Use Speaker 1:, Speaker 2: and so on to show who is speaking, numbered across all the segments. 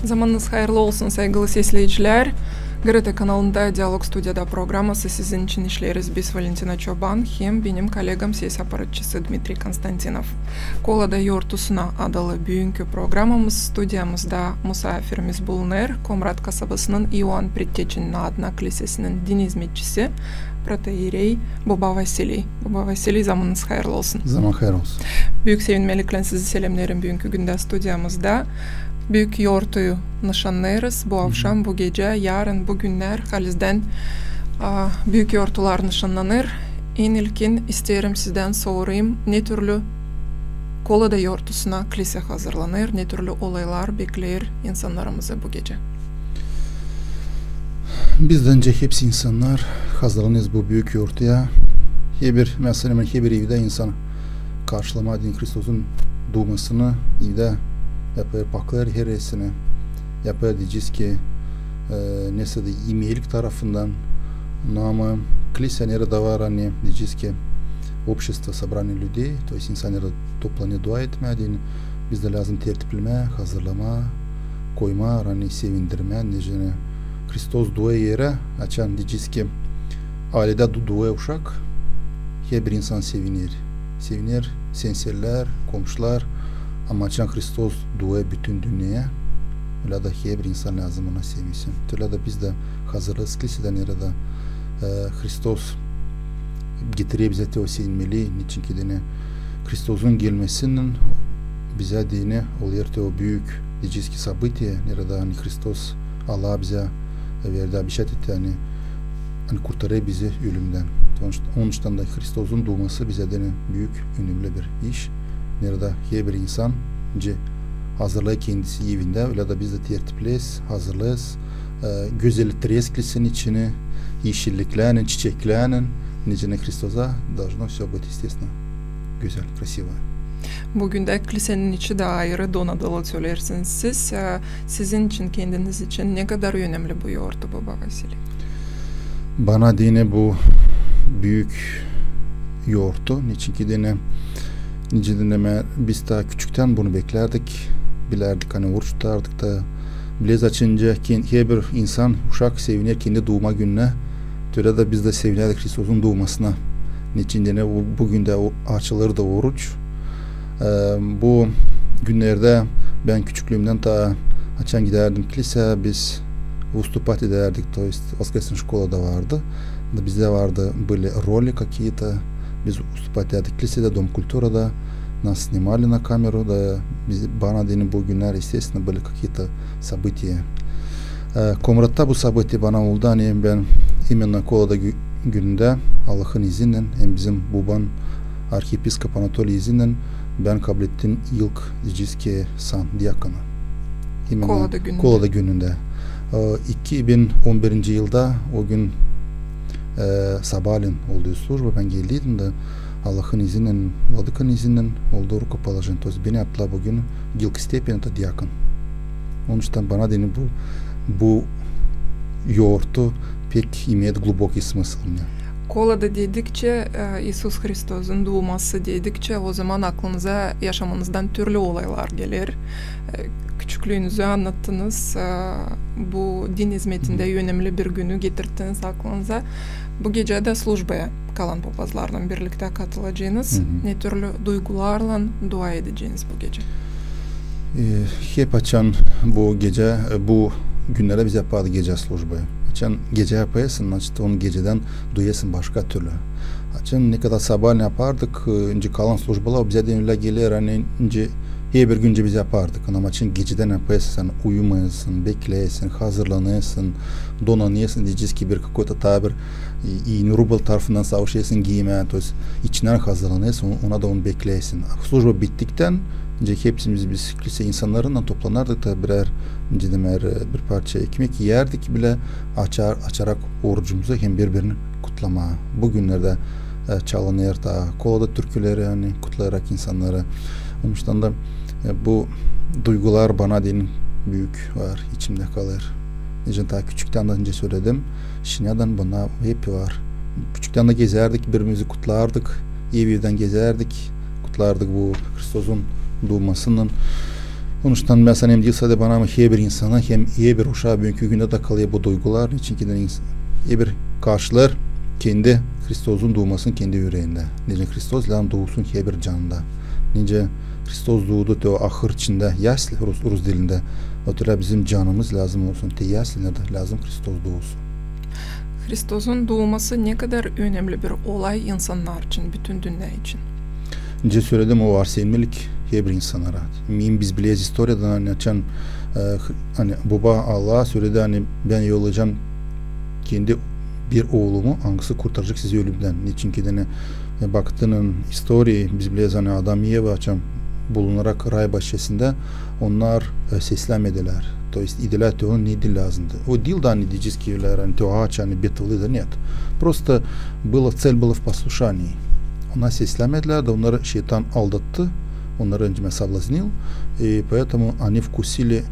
Speaker 1: Zamanınız hayırlı olsun saygılı izleyiciler. GRT kanalında Diyalog Stüdyo'da programması sizin için işleriz biz Valentina Çoban hem benim kolegam ses aparatçısı Dmitri Konstantinov. Kolada Yortusuna adalı bugünkü programımız stüdyamızda misafirimiz bulunur. Komrat kasabasının Ioan Pretechin adına kilisesinin din hizmetçisi Protoierey Baba Vasiliy. Baba Vasiliy zamanınız hayırlı olsun.
Speaker 2: Zaman hayırlı olsun.
Speaker 1: Büyük sevinmelikle sizi selamlarım bugünkü günde stüdyamızda. Büyük yortuyu nişanlarız bu akşam, bu gece, yarın, bu günler halizden büyük yortular nişanlanır. En ilkin isterim sizden sorayım ne türlü kolada yortusuna kilise hazırlanır, ne türlü olaylar bekler insanlarımızı bu gece?
Speaker 2: Bizden önce hepsi insanlar hazırlanırız bu büyük yortuya. Mesela her bir evde insan karşılama din Kristos'un doğmasını evde yapar, baklar heresini yapar, diyeceğiz ki neyse de iyilik tarafından ama kilise nerede var hani diyeceğiz ki общество собрание людей, то есть insanlar toplanıyor dua etmediğini bizde lazım tertipleme, hazırlama, koyma, hani sevindirme, necene Kristos dua yere açan diyeceğiz ki ailede dua uşak her bir insan sevinir, senserler, komşular. Ama açan Kristos dua bütün dünyaya. Öyle de her bir insan lazım ona sevinsin. Öyle de biz de hazırız kiliseden nerede Kristos getiriyor bize o sevinmeli. Niçin ki dine Kristos'un gelmesinin bize dine oluyor o büyük diyeceğiz ki sabıtiye nerede hani Kristos Allah bize verdi bir şey etti hani kurtarıyor bizi ölümden. Onun için de Kristos'un doğması bize dine büyük önemli bir iş. Nerede her bir insan hazırlığı kendisi evinde, öyle de biz de tertipliyiz, hazırlıyız. Güzelliktiriyiz kilisenin içini, yeşilliklerin, çiçeklerin, necine Kristos'a должно все быть естественно. Güzel, krasiva.
Speaker 1: Bugün de kilisenin içi de ayrı donatılı söylersiniz siz. Sizin için, kendiniz için ne kadar önemli bu yortu Baba Vasiliy?
Speaker 2: Bana dine bu büyük yortu. Niçin ki dine Nicedeneme biz daha küçükten bunu beklerdik. Bilerdik hani oruç tutardık da bilez açınca her bir insan uşak sevinir kendi doğuma gününe. Öyle de biz de sevinirdik Kristos'un doğmasına. Niçin bugün de açılır da oruç. Bu günlerde ben küçüklüğümden ta açan giderdim kilise. Biz vыступать ederdik. То есть воскресная школа da vardı. Bizde vardı böyle роли какие-то. Biz vыступать ederdik kilisede, Dom Kultura'da. Нас снимали на камеру, da bana dinin bu günler естественно были какие-то события. Komrat'ta bu sabıti bana oldu. Hani ben именно Kola'da gününde Allah'ın izniyle hem bizim baban Arkiyepiskop Anatoliy izniyle ben kabul ettim ilk diyeceğiz ki san diyakonu. Kola'da gününde. 2011 yılda o gün sabahleyin olduğu служба ben geldiydim de Allah'ın izniyle, Vladыкa'nın izniyle oldu rukopoложение. То есть beni attılar bugün ilk степень это diyakon. Onun için bana deni bu yoğurtu pek imeyet glubokий смысл.
Speaker 1: Kolada dedikçe, İsus Hristos'un doğması dedikçe o zaman aklınıza yaşamınızdan türlü olaylar gelir. Küçüklüğünüzü anlattınız, bu din hizmetinde önemli bir günü getirdiniz aklınıza. Bu gece de slujbaya kalan papazlarla birlikte katılacağınız. Ne türlü duygularla dua edeceğiniz bu gece?
Speaker 2: Hep açan bu gece, bu günlere biz yapardık gece slujbaya. Açan gece yapayasın, açtı onu geceden duyasın başka türlü. Açan ne kadar sabahleyin yapardık, önce kalan slujbalar bize de öyle gelir, hani önce her bir günce biz yapardık. Ama açan geceden yapayasın, sen uyumayasın, bekleyesin, hazırlanıyorsun, donanıyorsun, diyeceğiz ki bir какой-то tabir, iyi rubl tarafından savaşıyorsun giyime, içinden hazırlanıyorsun, ona da onu bekleyesin. Slujba bittikten önce hepsimiz biz kilise insanlarından toplanırdık da birer bir parça ekmek yerdik bile açarak orucumuzu hem birbirini kutlama. Bugünlerde çalınır da Kola'da türküleri yani kutlayarak insanları. Onun için de bu duygular bana dinin büyük var, içimde kalır. Necen daha küçükten de önce söyledim. Şimdiden bana hep var. Küçükten de gezerdik, birbirimizi kutlardık. Evden gezerdik, kutlardık bu Kristos'un doğmasının. Onuştan mesela hem değilse de bana ama her bir insana hem bir uşağı bugünkü günde de kalıyor bu duygular. Çünkü bir karşılar kendi Kristos'un doğmasını kendi yüreğinde. Nice Kristos lan doğusun her bir canında. Nice Kristos doğdu te o ahır içinde yaslı Rus dilinde. Otura bizim canımız lazım olsun. Te yaslı ne de lazım Kristos doğusun.
Speaker 1: Kristos'un doğması ne kadar önemli bir olay insanlar için, bütün dünya için.
Speaker 2: Nice söyledim o varsayılmelik her bir insanlara. Biz biliyoruz historiadan hani açan hani baba Allah söyledi hani ben yollayacağım kendi bir oğlumu hangisi kurtaracak sizi ölümden. Niçin ki de baktığının historiyi biz biliyoruz hani Adam Eva açan bulunarak ray bahçesinde onlar seslenmediler. То есть idiler te onun ne dil lazımdı. O dil da ne diyeceğiz ki hani te ağaç hani betılıydı нет. Просто цель была в послушании. Ona seslenmediler de onları şeytan aldattı. Onları önce соблазнил. И поэтому они вкусили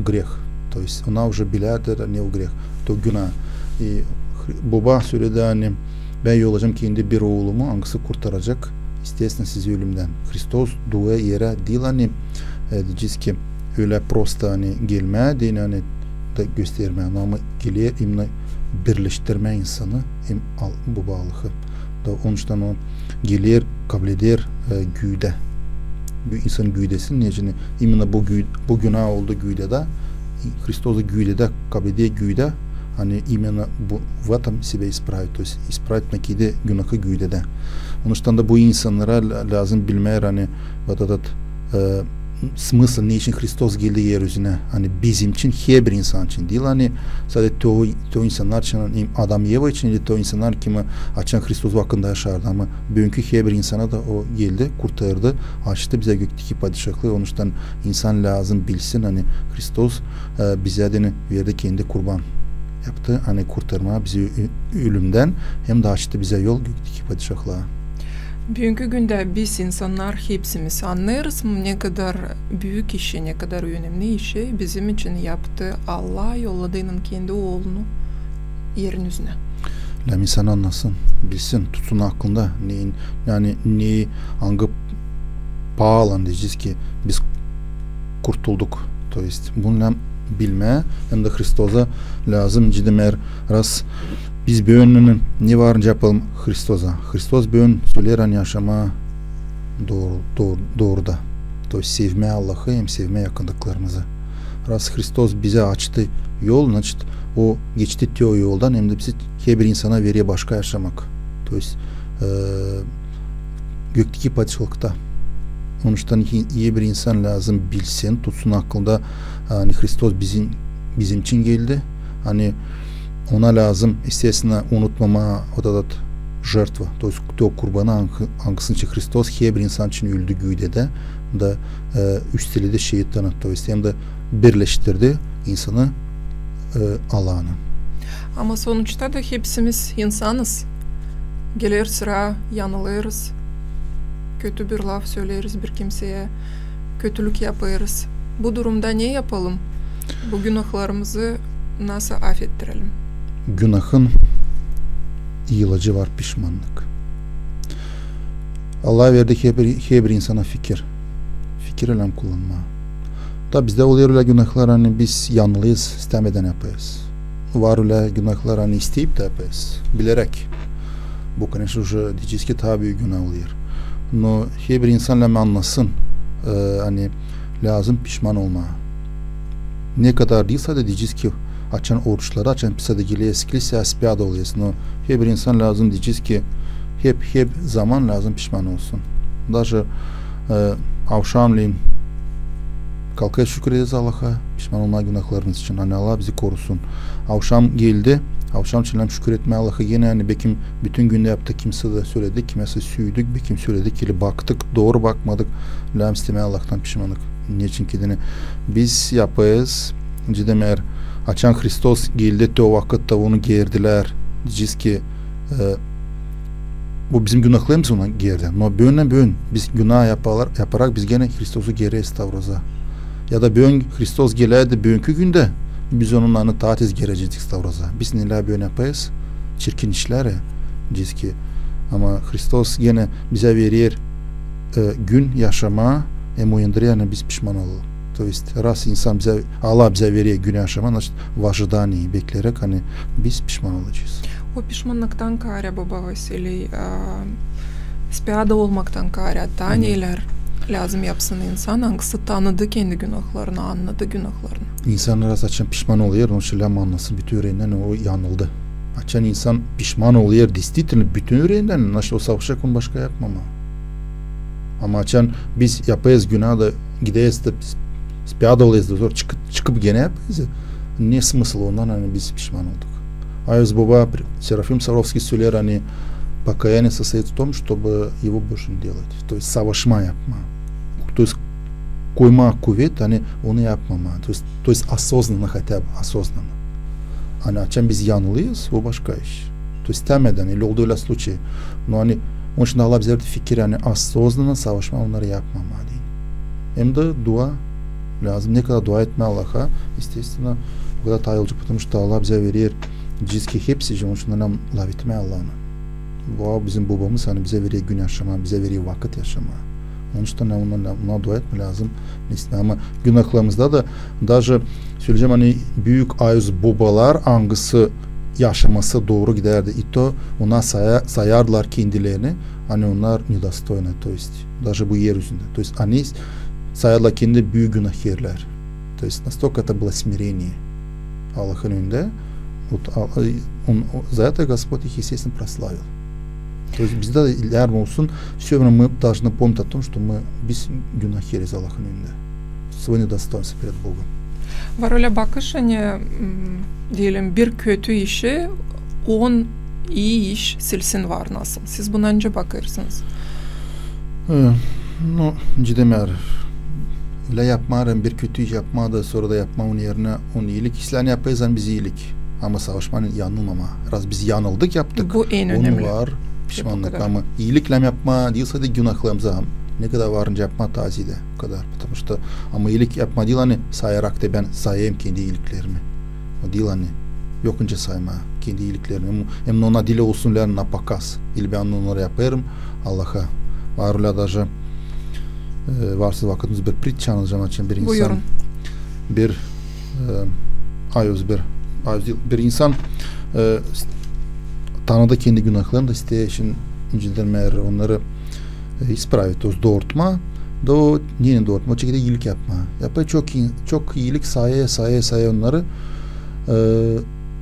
Speaker 2: грех. То есть ona уже bilirdi ne o грех. То günah. Baba söyledi hani ben yollayacağım kendi bir oğlumu hangisi kurtaracak isteyesin sizi ölümden. Kristos dua yere değil hani diyeceğiz ki öyle prosta hani gelmeye değil hani da göstermeye ama geliyor imle birleştirme insanı hem babalığı da onuştan o gelir kabul eder güde insan güdesin necini imle bu günah oldu güde de Kristos'u güde de kabul eder güde hani именно в этом себя исправить, то есть исправить накиде günahı güdede. Onuştan da bu insanlara lazım bilmeler hani этот смысл ne için Kristos geldi yeryüzüne hani bizim için her bir insan için değil hani sadece o insanlar için Adam Eva için değil o insanlar kimi açan Kristos hakkında yaşardı ama bugünkü her bir insana da o geldi kurtardı açtı bize gökteki padişahlığı onuştan insan lazım bilsin hani Kristos bize de verdi kendi kurban yaptı hani kurtarma bizi ölümden hem de açtı bize yol gökteki padişahlığa.
Speaker 1: Bugünkü günde biz insanlar hepsimiz anlarız mı ne kadar büyük işi, ne kadar önemli işi bizim için yaptı Allah yolladığının kendi oğlunu yerin yüzüne.
Speaker 2: İnsan anlasın, bilsin, tutsun aklında neyi hangi pahalan diyeceğiz ki biz kurtulduk. To есть bununla bilmeye hem de Kristos'a lazım cidden ras biz bugünün ne var yapalım Kristos'a. Kristos bugün söyler hani yaşama doğruda. To есть sevmeye Allah'ı hem sevmeye yakındıklarımızı. Ras Kristos bize açtı yol, o geçti o yoldan hem de bizi her bir insana veriyor başka yaşamak. To есть gökteki padişahlıkta. Onuştan iyi bir insan lazım bilsin, tutsun aklında hani Kristos bizim için geldi. Hani ona lazım istesine unutmama o da жертва. То есть o kurbanı hangisinin için Kristos her bir insan için öldü güydede da üsteledi şeytanı. To есть hem de birleştirdi insanı Allah'ını.
Speaker 1: Ama sonuçta da hepsimiz insanız. Gelir sıra yanılırız. Kötü bir laf söyleriz bir kimseye. Kötülük yaparız. Bu durumda ne yapalım? Bu günahlarımızı nasıl affettirelim?
Speaker 2: Günahın ilacı var pişmanlık. Allah verdi her bir insana fikir. Fikir ile kullanma. Da bizde oluyor öyle günahlar hani biz yanlıyız istemeden yapıyoruz. Var öyle günahlar hani isteyip de yapıyoruz. Bilerek. Bu конечно уже diyeceğiz ki tabi günah oluyor. No her bir insanla anlasın hani lazım pişman olma. Ne kadar değilse de diyeceğiz ki açan oruçları açan psadagiliye skilise aspiada oluyorsun. No her bir insan lazım diyeceğiz ki hep zaman lazım pişman olsun. Даже akşamleyin kalkıp şükür ederiz Allah'a pişman olma günahlarımız için. Hani Allah bizi korusun. Akşam geldi. Akşam için şükür etme Allah'a yine hani bekim bütün günde yaptık kimse de söyledik. Kimse süydük. Bekim söyledik ki baktık. Doğru bakmadık. Lam istemeye Allah'tan pişmanlık. Niçin ki de biz yapayız. Cidden eğer açan Kristos geldi de o vakitte onu gerdiler. Diyeceğiz ki bu bizim günahlarımız ona gerdi. Ama bugün biz günah yaparak biz gene Kristos'u geri estağfurullah. Ya da bugün Kristos geldi bugünkü günde biz onunla taatiz geleceğiz estağfurullah. Biz neler böyle yapayız? Çirkin işler ya. Diyeceğiz ki ama Kristos gene bize verir gün yaşama uyandırıyor yani biz pişman olalım. То есть раз insan bize Allah bize veriyor günah yaşama, в ожидании bekleyerek hani biz pişman olacağız.
Speaker 1: O pişmanlıktan kare baba Vasiliy, spiada olmaktan kare hatta neler lazım yapsın insan, hangisi tanıdı kendi günahlarını, anladı günahlarını. İnsanlar
Speaker 2: açan pişman oluyor, onun için anlasın bütün yüreğinden o yanıldı. Açan insan pişman oluyor, действительно bütün yüreğinden, o savaşacak onu başka yapmama. Ama açan biz yapayız günah da gideyiz de spiada olayız da sonra çıkıp gene yapayız. Ne смысл ondan hani biz pişman olduk. Ayuz Baba Серафим Саровский söyler hani покаяние состоит в том, чтобы его больше не делать. То есть savaşma yapma. То есть koyma kuvvet hani onu yapmama. То есть осознанно хотя бы осознанно. Hani açan biz yanılıyız, o başka iş. То есть temeden öyle oldu öyle случай. Но hani onun için Allah bize fikir hani осознанно savaşma onları yapmama değil. Hem de dua lazım. Ne kadar dua etme Allah'a. Естественно, o kadar tayolcu потому что Allah bize verir. Cizki hepsi onun için nam lav etme Allah'ına. Bu bizim babamız hani bize veriyor gün yaşama, bize veriyor vakit yaşama. Onun için ona dua etme lazım. Ama günahlarımızda da даже söyleyeceğim hani büyük ayız babalar hangisi yaşaması doğru giderdi. İto ona sayardılar kendilerini. Hani onlar недостойны. То есть даже bu yeryüzünde. То есть они sayardılar kendi büyük günahkirler. То есть настолько это было смирение Allah'ın önünde. За это Господь их, естественно, прославил. То есть bizde de ileride olsun, все время мы должны помнить о том, что мы biz günahkeriz Allah'ın önünde. Свое недостоинство перед Богом.
Speaker 1: Var öyle bakış hani diyelim bir kötü işi 10 iyi iş silsin var nasıl? Siz buna önce bakırsınız.
Speaker 2: No, cidden öyle yapmarım, bir kötü iş yapma da sonra da yapma onun yerine onun iyilik işlerini yapayız biz iyilik. Ama savaşmanın yanılmama. Raz biz yanıldık yaptık.
Speaker 1: Bu en önemli.
Speaker 2: Onun var pişmanlık ama iyilikle yapma değilse de günahlarımıza ne kadar varınca yapma tazide. O kadar. Потому что ama iyilik yapma değil hani sayarak da ben sayayım kendi iyiliklerimi. O değil hani yokunca sayma kendi iyiliklerimi. Hem ona dile olsunlar napakas. İl ben onları yaparım Allah'a. Var öyle даже varsa vakitimiz bir pritçe anlayacağım için bir insan.
Speaker 1: Buyurun.
Speaker 2: Bir bir insan tanıdı kendi günahlarını da isteye için incildirmeler onları ispravit, o doğurtma da o niye doğurtma, o şekilde iyilik yapma. Yapay çok iyilik saya onları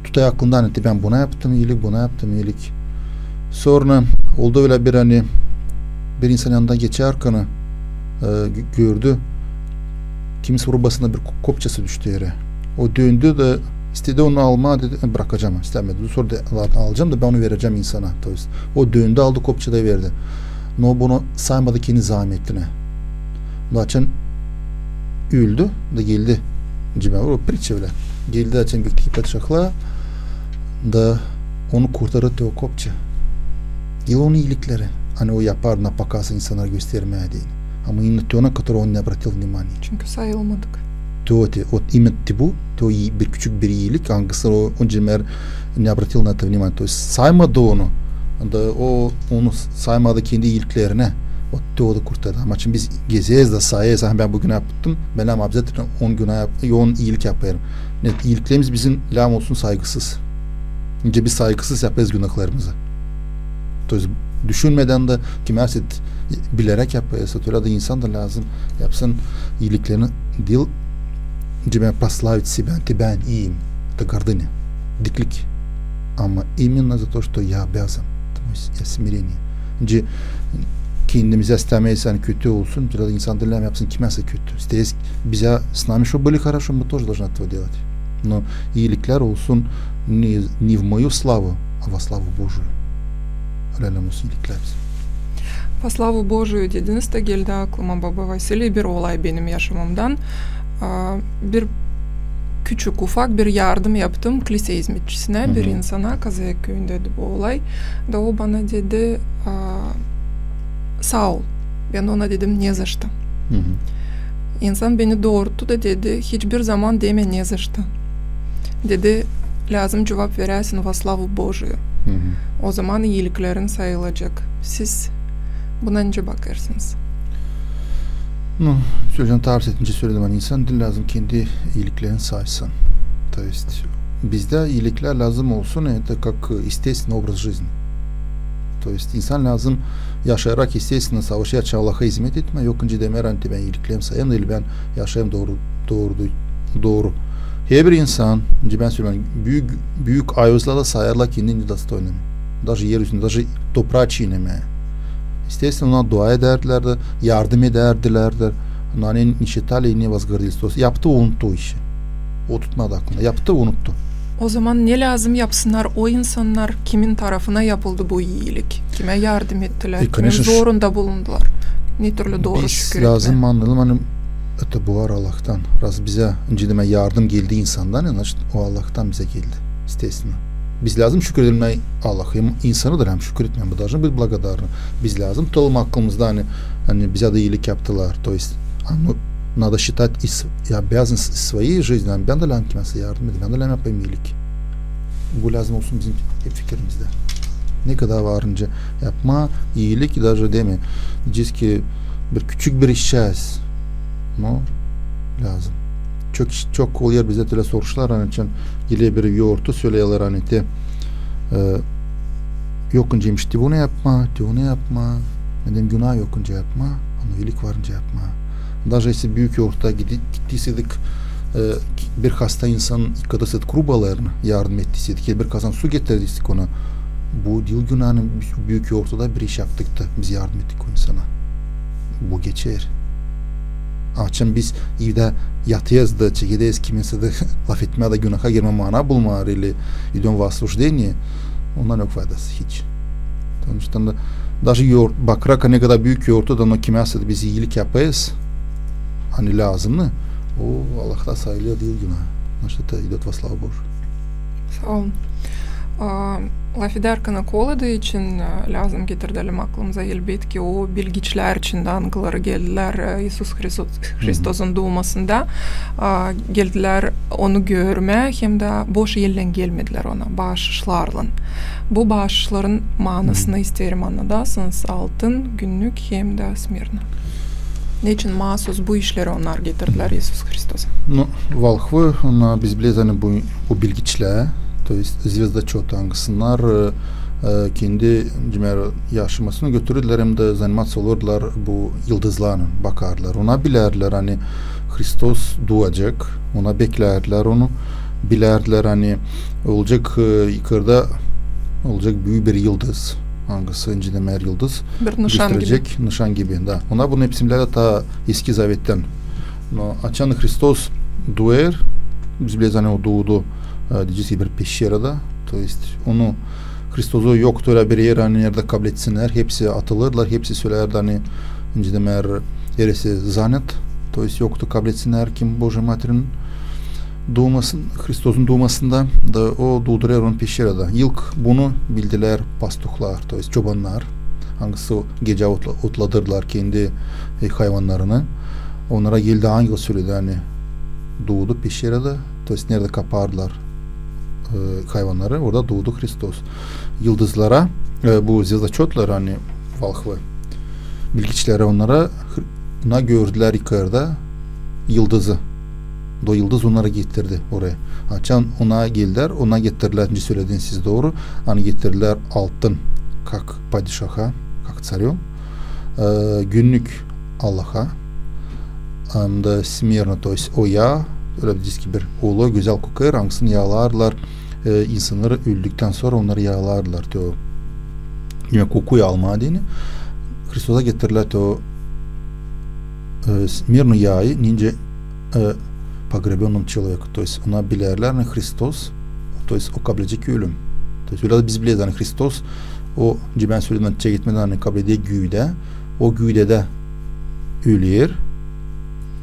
Speaker 2: tutay aklından etti. Ben buna yaptım iyilik. Sonra oldu öyle bir hani bir insan yanından geçerken gördü. Kimisi vurubasında bir kopçası düştü yere. O döndü de istedi onu alma dedi, bırakacağım istemedi. Sonra da alacağım da ben onu vereceğim insana. O döndü aldı kopçayı verdi. No bunu saymadı kendi zahmetine. Açan öldü da geldi. Cime o pritçe öyle. Geldi açan gökteki padişahla da onu kurtardı o kopça. Yıl onun iyilikleri. Hani o yapar napakası insanlara göstermeye değil. Ama yine ona kadar onu ne обратил внимание.
Speaker 1: Çünkü sayılmadık.
Speaker 2: Именно bu bir küçük bir iyilik hangisi o cimer ne обратил на это внимание. То есть saymadı onu. Da o onu saymadı kendi iyiliklerine. O da kurtardı. Ama şimdi biz gezeceğiz de sayacağız. Ben bugün yaptım. Ben ama zaten 10 gün yoğun iyilik yaparım. Net iyiliklerimiz bizim lam olsun saygısız. Önce biz saygısız yapacağız günahlarımızı. То есть düşünmeden de kimerse bilerek yapacağız. Öyle de insan da lazım yapsın iyiliklerini değil. Cime прославить себя, ben iyiyim. Это гордыня, diklik. Ama именно за то, что я обязан. То есть я смирение. Önce kendimize istemeyiz hani kötü olsun. Biraz insan dilem yapsın kimse kötü. İsteyiz bize с нами что были хорошо, мы тоже должны этого делать. Но iyilikler olsun не в мою славу, а во славу Божию. Öyle olsun iyilikler bizim.
Speaker 1: Во славу Божию dediniz de geldi aklıma Baba Vasiliy bir olay benim yaşamımdan. Bir küçük ufak bir yardım yaptım kilise hizmetçisine, bir insana. Kazıyak köyündeydi bu olay. Da o bana dedi sağ ol. Ben ona dedim ne за что. İnsan beni doğurttu da dedi hiçbir zaman deme ne за что. Dedi lazım cevap veresin во славу Божию. O zaman iyiliklerin sayılacak. Siz buna önce bakarsınız.
Speaker 2: Söyleyeceğim tarif ettince söyledim, hani insan lazım kendi iyiliklerini saysın. То есть bizde iyilikler lazım olsun, это как естественный образ жизни. То есть insan lazım yaşayarak естественно savaşarak Allah'a hizmet etme. Yok önce demer hani ben iyiliklerimi sayayım değil, ben yaşayayım doğru. Her bir insan, önce ben söyleyeyim, büyük ayozlarla sayarlar kendini недостойными. Даже yeryüzünde, даже toprağı çiğnemeye. Естественно, ona dua ederlerdi, yardım ederdilerdi. Hani nişetali ne vazgeçti. Yaptı, unuttu o işi. O tutmadı aklında. Yaptı, unuttu.
Speaker 1: O zaman ne lazım yapsınlar o insanlar? Kimin tarafına yapıldı bu iyilik? Kime yardım ettiler? Kimin zorunda bulundular? Ne türlü doğru şükür etme?
Speaker 2: Biz lazım anlayalım, hani bu var Allah'tan. Раз bize önceden yardım geldi insandan, yani o Allah'tan bize geldi. Естественно. Biz lazım şükür edilmeyi Allah'a, insanıdır hem şükür etmeyen, bu должны быть благодарны. Biz lazım tutalım aklımızda, hani bize de iyilik yaptılar. То есть надо считать обязанность своей жизни. Ben de lazım kimse yardım edeyim, ben de lazım yapayım iyilik. Bu lazım olsun bizim hep fikrimizde. Ne kadar varınca yapma iyilik, даже değil mi? Diyeceğiz ki küçük bir işçiyiz. No, lazım. Çok oluyor bize öyle soruşlar, hani için geliyor bir yoğurtu söyleyorlar, hani de yokunca imişti bunu yapma, neden günah yokunca yapma, ama iyilik varınca yapma. Даже если büyük yoğurtta gittiyseydik, bir hasta insan yıkadıysaydık rubalarını, yardım ettiyseydik, bir kazan su getirdiysek ona, bu değil günahın, büyük yoğurtta bir iş yaptık da biz yardım ettik o insana. Bu geçer. Açın biz evde yatıyız da çekideyiz, kiminse de laf etmeye de günaha girme mana bulmar ile idem vasluždение, ondan yok faydası hiç. Sonuçta da даже yoğurt, bakrak ne kadar büyük yoğurtu da o kimse de biz iyilik yapayız, hani lazımlı, o Allah'ta sayılıyor değil günah. Значит, это идет во славу Божию.
Speaker 1: Sağ olun. Lafidarkana koladığı için lazım getirdelim aklımıza elbette o bilgiçler içinde angıları geldiler İsus Hrisos'un doğmasında geldiler onu görmeye, hem de boş yerden gelmediler ona bağışlarla. Bu bağışların manasını isterim anladasınız, altın, günlük hem de smirna. Ne için mahsus bu işleri onlar getirdiler İsus Hrisos'a?
Speaker 2: Волхвы, biz biliriz hani bu bilgiçler, то есть звездочет angısınlar kendi yaşamasını götürürler, hem de zannetmez olurlar bu yıldızlarına bakarlar. Ona bilerler hani Hristos doğacak, ona beklerler onu, bilerler hani olacak yukarıda olacak büyük bir yıldız. Hangisi önceden mer yıldız gösterecek nişan gibi da. Ona bunun hepsini ta eski zavetten. Açan Hristos doğar, biz biliriz hani o doğdu. Diyeceğiz ki bir peşerada, to есть onu Hristos'u yoktur öyle bir yer, hani yerde kabul etsinler, hepsi atılırlar, hepsi söylerler hani önceden mer yerisi zannet, to есть yoktu kabul etsinler kim Božja Mater'in doğmasın, Hristos'un doğmasında da o doğduruyor onu peşerada. İlk bunu bildiler pastuhlar, to есть çobanlar, hangisi gece otladırlar kendi hayvanlarını, onlara geldi angel söyledi hani doğdu peşerada, to есть nerede kapardılar hayvanları, orada doğdu Hristos. Yıldızlara, bu звездочетler hani Valhvı bilgiçlere onlara gördüler yukarıda yıldızı. O yıldız onları getirdi oraya. Açan ona geldiler, ona getirdiler, önce söylediğiniz siz doğru. Hani getirdiler altın как padişaha, как царю, günlük Allah'a, da smirna, to есть o yağ, öyle diyeceğiz ki bir oğlu güzel kokar, hangisini yağlarlar, insanları öldükten sonra onları yağlarlar. Yani kokuyu alma dini. Hristos'a getirirler o smirnu yağı, nince pogrebенном человеку. То есть ona bilirler ne Hristos, to есть o kabul edecek ölüm. To есть öyle biz biliriz hani Hristos o ben söylediğimden çekitmeden hani kabul edecek güyde, o güyde de ölüyor,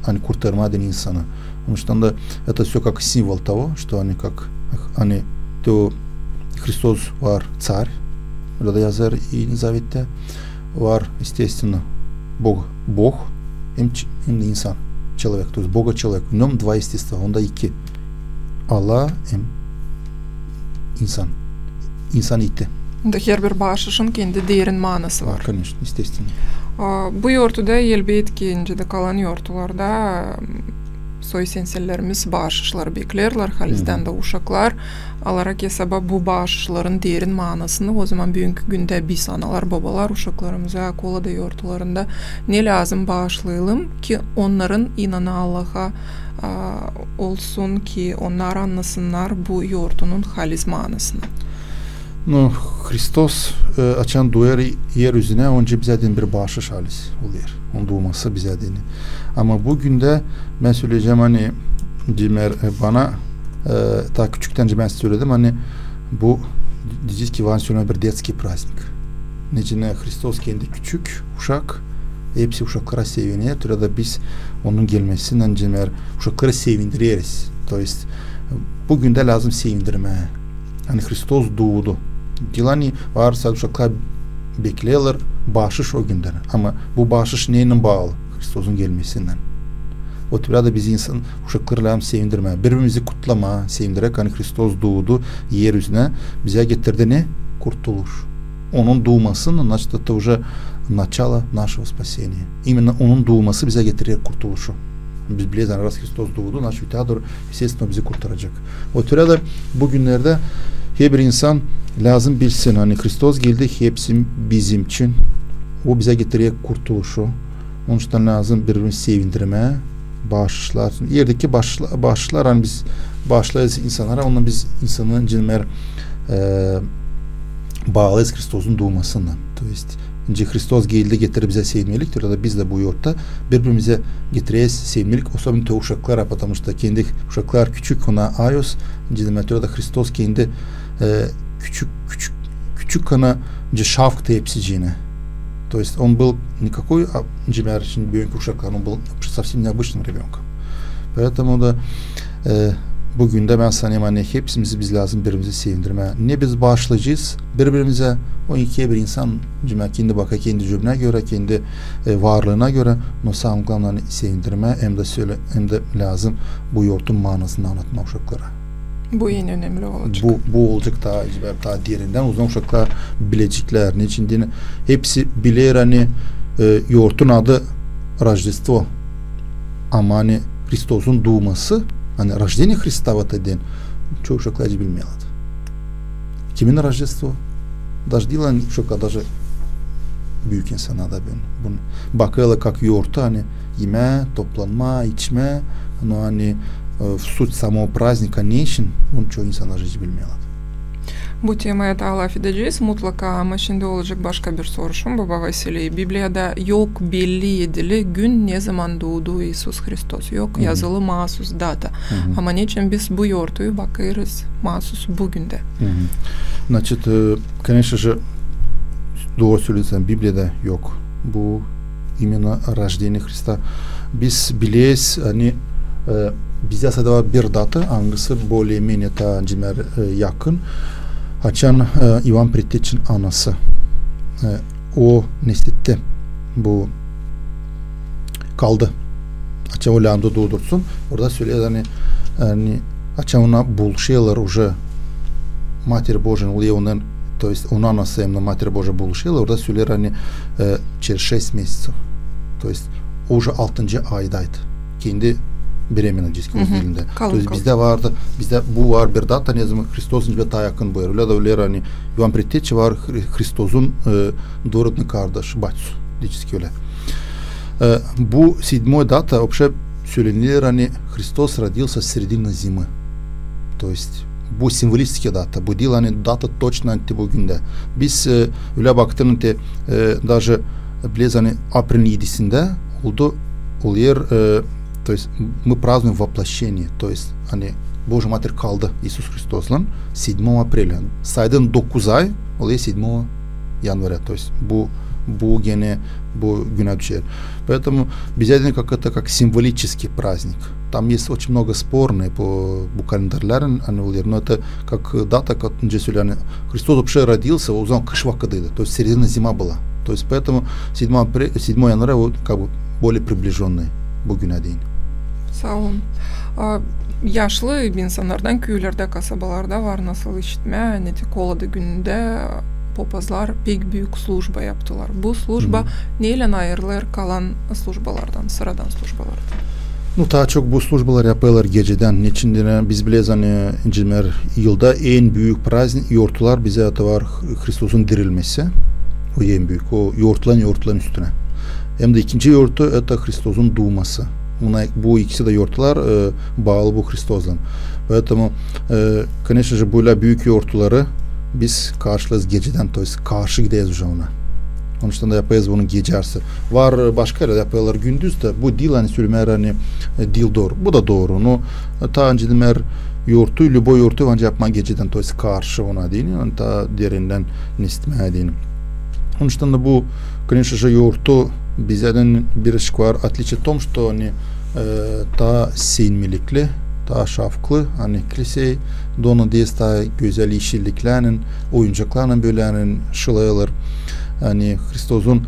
Speaker 2: hani kurtarma deni insanı. Потому что это все как символ того, что они то Христос var царь, öyle de yazar Yeni Zavette, var естественно Бог, hem de insan, человек, то есть Бога человек. В нем два естества, onda iki. Allah hem insan. İnsan iti.
Speaker 1: Her bir bağışışın kendi derin manası var.
Speaker 2: Конечно, естественно.
Speaker 1: Bu yortuda elbette incide kalan yortularda soysensellerimiz bağışışları beklerler, halizden de uşaklar. Alara kesaba bu bağışışların derin manasını o zaman bugünkü günde biz analar, babalar uşaklarımıza kolada yortularında ne lazım bağışlayalım ki onların inanı Allah'a olsun ki onlar anlasınlar bu yortunun haliz manasını.
Speaker 2: Hristos açan duyar yeryüzüne önce bize din bir bağışış haliz oluyor. Onun doğması bize dini. Ama bugün de ben söyleyeceğim hani Cimer bana daha küçükten ben söyledim hani bu diyeceğiz ki vansiyona bir detski praznik. Necine Hristos kendi küçük uşak hepsi uşaklara seviniyor. Türede biz onun gelmesinden Cimer uşakları sevindiriyoruz. Dolayısıyla bugün de lazım sevindirmeye. Hani Hristos doğdu. Dilani varsa uşaklar bekliyorlar bağışış o günden. Ama bu bağışış neyle bağlı? Hristos'un gelmesinden. O türde bizi insan uşakları lazım sevindirme. Birbirimizi kutlama, sevindirerek hani Hristos doğdu yeryüzüne bize getirdi ne? Kurtuluş. Onun doğmasının это уже начало нашего спасения. Именно onun doğması bize getiriyor kurtuluşu. Biz biliyoruz yani Hristos doğdu, naş vitadır, естественно bizi kurtaracak. O türde bugünlerde her bir insan lazım bilsin hani Hristos geldi hepsi bizim için. O bize getiriyor kurtuluşu. Onun için lazım birbirimizi sevindirmeye, bağışlar. Yerdeki bağışlar hani biz bağışlayız insanlara, onunla biz insanın cinler bağlıyız Hristos'un doğmasından. Önce Hristos geldi getirip bize sevmelik, da biz de bu yurtta birbirimize getireceğiz sevmelik. Особенно uşaklara, потому что kendi uşaklar küçük ona ayos, da Hristos kendi küçük ona şavk tepsicine. То есть он был никакой, например, ребенок uşaklar, он был совсем необычным ребенком. Поэтому da bugün de ben sanıyorum hani hepsimizi biz lazım birbirimizi sevindirmeye. Ne biz bağışlayacağız birbirimize, o ikiye bir insan kendi baka kendi cümle göre, kendi varlığına göre samim hani sevindirmeye hem de lazım bu yortun manasını anlatma uşaklara.
Speaker 1: Bu en önemli olacak.
Speaker 2: Bu olacak daha derinden uzun uşaklar bilecekler. Ne için hepsi bilir hani yortun adı Rождество. Ama hani Hristos'un doğması hani рождение Христа в этот день çoğu uşaklar bilmiyorlar. Kimin Rождество? Даже dilan uşaklar, даже büyük insanlar da bunu bakıyorlar как yortu hani yeme, toplanma, içme, hani суть самого праздника ne için bunu çoğu insanlar bilmiyorlar.
Speaker 1: Bu temaya talaf edeceğiz mutlaka ama şimdi olacak başka bir soruşum Baba Vasiliy. Biblia'da yok belli edili gün ne zaman doğdu İsus Hristos. Yok yazılı mahsus data. Ama niçin biz bu yortuyu bakıyoruz mahsus bugün de.
Speaker 2: Значит, конечно же, doğru söylüyorsan Biblia'da yok. Bu именно рождение Христа. Biz biliyoruz hani bize sadece bir data hangisi более-менее yakın. Açan İvan Pritich'in anası. O neslitte bu kaldı. Açan o landa doğdursun. Orada söylüyor hani açan ona buluşuyorlar уже Mater Божия onun, то есть onun anası hem de Mater Божия buluşuyorlar. Orada söylüyor hani через 6 месяцев. То есть уже 6. aydaydı. Kendi беременность dilinde. То есть bizde vardı, bizde bu var bir data ne zaman Hristos'un bir daha yakın bu yer. Öyle de öyle hani İvan Pritiç var Hristos'un doğrultun kardeş Батюс diyeceğiz öyle. Bu 7 data вообще söylenilir hani Hristos родился в середине зимы. То есть bu simvolistike data. Bu değil hani data точно bugün de. Biz öyle baktığında даже biliyoruz hani April 7'sinde oldu oluyor. То есть мы празднуем воплощение, то есть hani Божья Mater kaldı İsus Hristos'la 7 апреля. Saydım 9 ay oluyor 7 января. То есть bu gene bu güne düşer. Поэтому bize de как символический праздник. Там есть очень много спорных по календарьлерин, они oluyor. Но это как дата, как önce söylenen Христос вообще родился, o zaman kış vakitiydi. То есть середина зима была. То есть поэтому 7 января как бы более приближенный bugüne değin.
Speaker 1: Sağ olun. Yaşlı insanlardan köylerde, kasabalarda var nasıl işitme, kolada gününde papazlar pek büyük slujba yaptılar. Bu slujba neyle ayrılır kalan slujbalardan, sıradan slujbalardan?
Speaker 2: Daha çok bu slujbalar yapıyorlar geceden. Niçin biz biliyoruz hani cimer yılda en büyük praznik yoğurtlar bize var Hrisos'un dirilmesi. O en büyük. O yoğurtların üstüne. Hem de ikinci yoğurtu Hrisos'un doğması. Bu ikisi de yoğurtlar bağlı bu Hrisos'dan. Поэтому, конечно же, böyle büyük yoğurtları biz karşılarız geceden. Karşı gideyiz уже ona. Onun için de yapayız bunu gece arası. Var başka yerde yapıyorlar gündüz de. Bu değil hani söylemeler hani değil doğru. Bu da doğru. No, ta önce demer yoğurtu, любой yoğurtu önce yapma geceden. Karşı ona değil. Yani ta derinden nistmeye değil. Onun için de bu конечно же yoğurtu bizden bir ışık var. Отличие в том, что они daha sinmilikli, daha şafklı, hani kilise donu değil, daha güzel yeşilliklerinin, oyuncaklarının böyle şılayılır. Yani Hrisos'un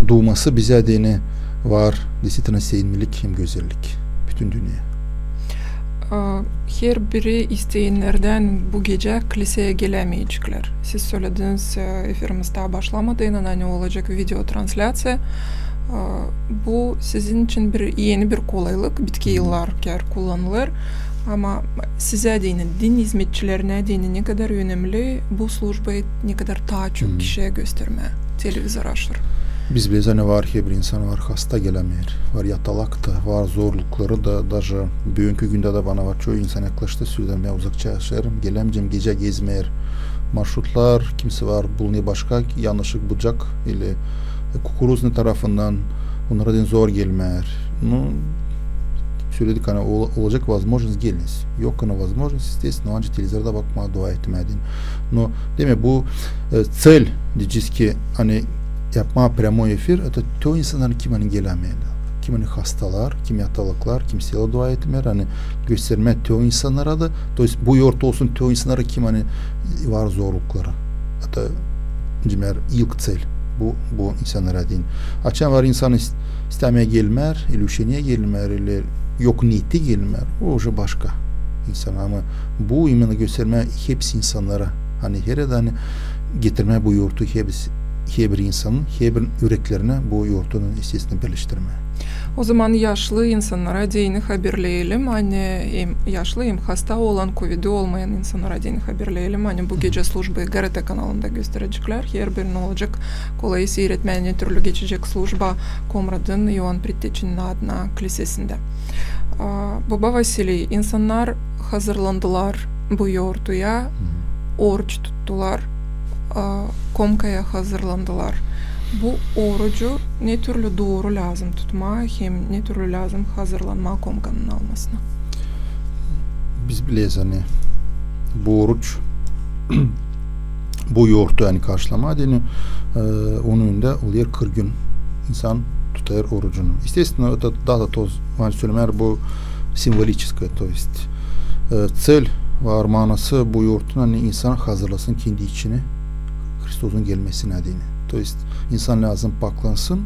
Speaker 2: doğması bize dini var. Действительно sinmilik hem güzellik. Bütün dünya.
Speaker 1: Her biri isteyenlerden bu gece kiliseye gelemeyecekler. Siz söylediniz efirimizde başlamadan hani olacak video translasya. Bu sizin için yeni bir kolaylık. Bitki yıllarca kullanılır. Ama size dini, din hizmetçilerine dini ne kadar önemli, bu slujbayı ne kadar daha çok kişiye gösterme, televizör açtır.
Speaker 2: Biz biliyoruz hani var ki bir insan var hasta gelemeyer, var yatalakta, var zorlukları da даже bugünkü günde de bana var çoğu insan yaklaştı söyledim ya uzakça yaşarım, gelemeyeceğim gece gezmeyer, marşrutlar kimse var bulunuyor başka yanlışlık bulacak ile kukuruzlu tarafından onlara den zor gelmeyer. Söyledik hani olacak возможность geliniz. Yok hani возможность естественно önce televizorda bakma dua etmedin. No deme bu цель diyeceğiz ki hani yapma prямой efir o insanların kim hani gelemeyenler. Kim hani hastalar, kim yatalıklar, kimseye dua etmeyer. Hani gösterme o insanlara da bu yoğurt olsun o insanlara kim hani var zorlukları. Hatta cimer ilk цель. Bu insanlara değil. Açan var insan istemeye gelmer, ile üşeniye gelmer, ile yok niyeti gelmer. O уже başka insan ama bu imeni gösterme hepsi insanlara. Hani her hani getirme bu yoğurtu her bir insanın, her bir yüreklerine bu yoğurtunun istesini birleştirme.
Speaker 1: O zaman yaşlı insanlara dini haberleyelim. Hani hem yaşlı hem hasta olan, Covid'i olmayan insanlara dini haberleyelim. Hani bu gece slujbayı GRT kanalında gösterecekler. Her birinin olacak. Kolay seyretmeye türlü geçecek slujba Komrad'ın Ioan Предтечен'in adına kilisesinde. Baba Vasiliy, insanlar hazırlandılar bu yoğurtuya. Oruç tuttular. Komkaya hazırlandılar. Bu orucu ne türlü doğru lazım tutma hem ne türlü lazım hazırlanma komkanın almasına?
Speaker 2: Biz biliyoruz hani bu oruç bu yoğurtu yani karşılama yani onun önünde oluyor 40 gün insan tutar orucunu. Естественно, это daha da söylemer bu simvolическое, то есть цель var manası bu yoğurtun hani insan hazırlasın kendi içini Hrisos'un gelmesine dini. То есть insan lazım paklansın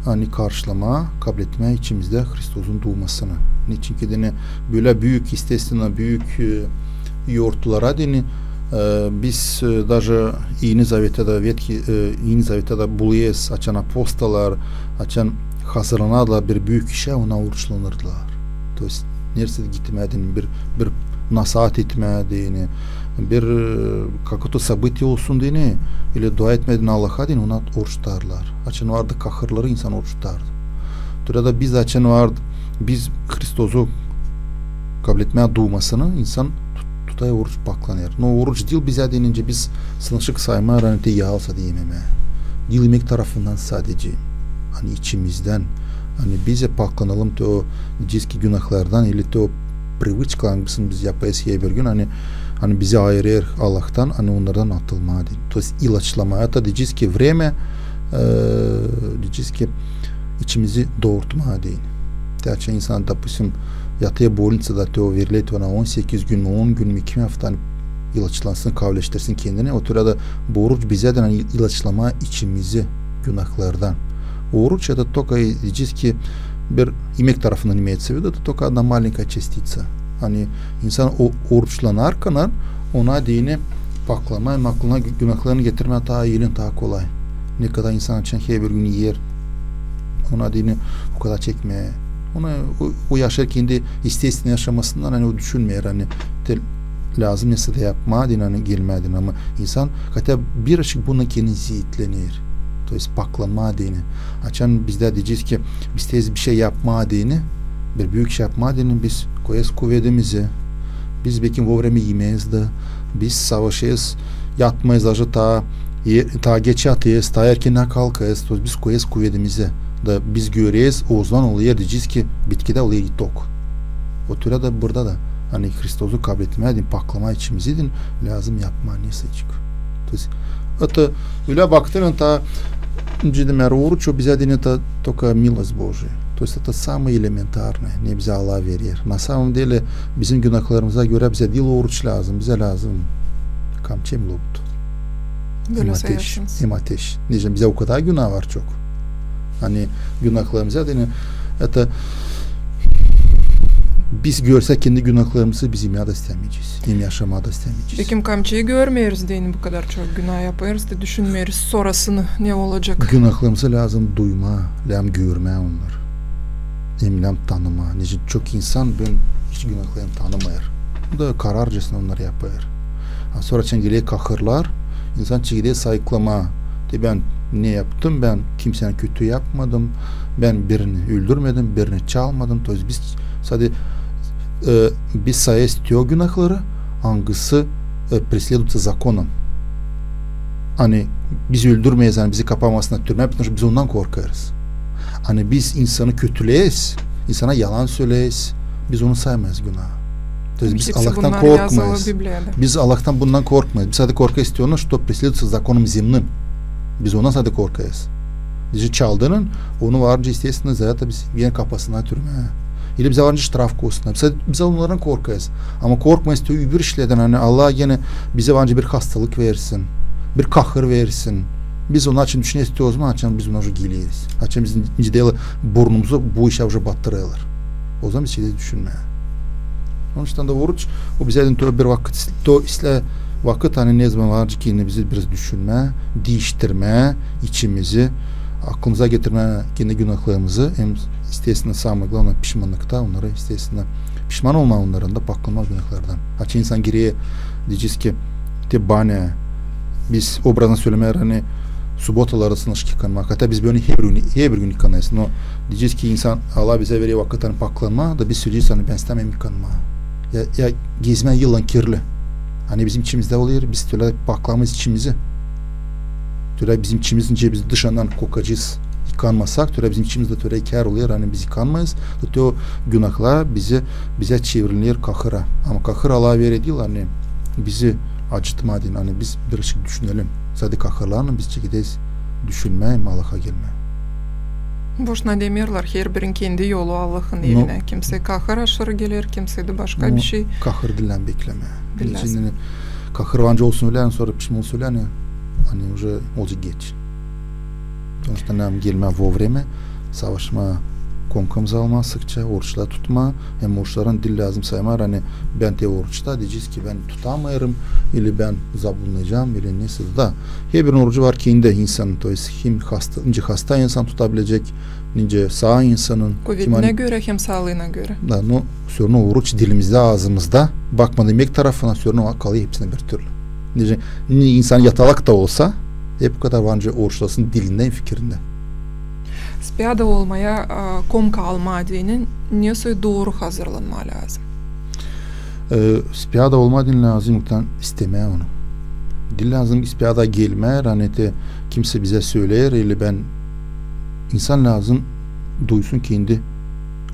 Speaker 2: hani karşılama, kabul etme içimizde Hrisos'un doğmasını. Niçin ki dini böyle büyük istesine büyük yoğurtlara dini biz даже Yeni Zavet'te buluyoruz açan apostolar, açan hazırlanarlar bir büyük işe ona oruçlanırlar. То есть neresi gitmedin bir nasihat etmediğini bir какое-то событие olsun diye ile dua etmedin Allah'a diye ona oruç tutarlar. Açın vardı kahırları insan oruç tutardı. Burada biz açın vardı biz Hrisos'u kabul etmeye doğmasını insan tutaya oruç baklanır. No oruç değil bize denince biz sınışık sayma ranete yağılsa diyememe. Dil yemek tarafından sadece hani içimizden hani bize paklanalım o ciski günahlardan ile o привычкаларımızın biz yapayız her bir gün hani bizi ayırır Allah'tan hani onlardan atılma değil. То есть ilaçlama это diyeceğiz ki время diyeceğiz ki içimizi doğurtma değil. Gerçi insan допустим yatıyor больницада o verilir ona 18 gün mü 10 gün mü 2 hafta ilaçlansın kavleştirsin kendini. O türede bu oruç bize de hani ilaçlama içimizi günahlardan. Oruç это только diyeceğiz ki bir yemek tarafından imеется в виду, это только одна маленькая частица. Hani insan o oruçlanarken ona dini paklamayın, aklına günahlarını getirme daha iyilin daha kolay. Ne kadar insan için her bir gün yer, ona dini o kadar çekmeye, ona o yaşarken de isteğini yaşamasından hani o düşünmeyer, hani lazım neyse de yapma din hani gelmedin ama insan hatta bir ışık buna kendisi itlenir. Dolayısıyla paklama dini. Açan bizde diyeceğiz ki biz tez bir şey yapma dini, bir büyük şey yapma dini biz koyarız kuvvetimizi. Biz belki vovremi yemeyiz de, biz savaşıyız, yatmayız acı ta geç yatıyız, ta erken kalkayız. Biz koyarız kuvvetimizi. Da biz göreceğiz, o zaman oluyor diyeceğiz ki bitkide oluyor tok. O türe de burada da hani Kristos'u kabul etmeye din, paklama içimizi din, lazım yapma neyse çık. Это öyle baktığın ta cidden oruç o bize dini ta toka milost Божия. То есть это самое элементарное, ne bize Allah verir. Na samом деле bizim günahlarımıza göre bize değil oruç lazım, bize lazım kamçem lobut. Hem ateş. Diyeceğim bize o kadar günah var çok. Hani günahlarımıza dini, это biz görsek kendi günahlarımızı bizim ya da istemeyeceğiz. Hem yaşamaya da istemeyeceğiz.
Speaker 1: Peki kamçıyı görmüyoruz deyin bu kadar çok günah yaparız da düşünmüyoruz sonrasını ne olacak?
Speaker 2: Günahlarımıza lazım duyma, lazım görme onları. Hem lazım tanıma. Nice çok insan ben hiç günahlarını tanımayır. Bu da kararcasına onları yapar. Sonra çengeliğe kahırlar, insan çengeliğe sayıklama. De ben ne yaptım? Ben kimsenin kötü yapmadım. Ben birini öldürmedim, birini çalmadım. Toz biz sadece biz sayı istiyor günahları, hangisi преследуется законом. Hani biz öldürmeyiz, yani bizi kapamasına türme, biz ondan korkarız. Hani biz insanı kötüleyiz, insana yalan söyleyiz, biz onu saymayız günah. Biz Allah'tan korkmayız. Biz Allah'tan bundan korkmayız. Biz sadece korku istiyoruz, что преследуется законом земным. Biz ondan sadece korkayız. Bizi çaldığının, onu varınca естественно, zaten biz yine kapasına türme. İle bize varınca ştraf koysun. Biz onlardan korkayız. Ama korkmayız diyor öbür işlerden. Hani Allah yine bize varınca bir hastalık versin. Bir kahır versin. Biz onun için düşünüyoruz diyoruz mu? Açan biz ona geliyoruz. Açan bizim ciddiyle burnumuzu bu işe batırıyorlar. O zaman biz şeyde düşünmeye. Onun için de oruç, o bize bir vakit, o isle vakit hani ne zaman varınca ki yine bizi biraz düşünme, değiştirme, içimizi, aklımıza getirme kendi günahlarımızı, hem istesine sağlıkla ona pişmanlıkta, onlara istesine pişman olma onların da paklama günahlardan. Açı insan geriye diyeceğiz ki te bane biz obrazdan söylemeler hani subotalar arasında yıkanmak. Hatta biz böyle her bir gün yıkanayız. No, diyeceğiz ki insan Allah bize veriyor vakit hani paklanma da biz söyleyeceğiz hani ben istemem yıkanma. Ya gezme yılan kirli. Hani bizim içimizde oluyor, biz öyle paklamamız içimizi. Öyle bizim içimizin biz dışarıdan kokacağız. Yıkanmasak, öyle bizim içimizde öyle kar oluyor, hani biz yıkanmayız. O günahlar bize çevrilir kahıra. Ama kahır Allah'a veriyor değil, hani bizi acıtma din, hani biz bir şey düşünelim. Sadece kahırlarla biz çekideyiz, düşünmeyim Allah'a gelme.
Speaker 1: Boşuna demiyorlar, her birin kendi yolu Allah'ın evine. Kimse kahır aşırı gelir, kimse de başka bir şey. Kahır
Speaker 2: dillen bekleme. Bilmez. Kahır vancı olsun öyle, sonra pişman olsun öyle, hani уже olacak geç. Sonuçta gelme vovvreme, savaşma konkamızı alma, sıkça oruçla tutma, hem oruçların dil lazım sayma, hani ben de oruçta diyeceğiz ki ben tutamayırım, ili ben zabunlayacağım, ili neyse da. Her bir orucu var ki inde insanın, hem hasta insan tutabilecek, nice sağ insanın.
Speaker 1: Kuvvetine göre hem sağlığına göre.
Speaker 2: Da, no, sonra oruç dilimizde, ağzımızda, bakma demek tarafına sonra kalıyor hepsine bir türlü. Nice insan yatalak da olsa, hep bu kadar varınca oruçlasın dilinden, fikrinde.
Speaker 1: Spiyada olmaya komka alma dinin neyse doğru hazırlanma lazım.
Speaker 2: Spiyada olma din lazım, muhtemelen istemeye onu. Dil lazım, spiyada gelme, hani kimse bize söyler, ile ben insan lazım duysun kendi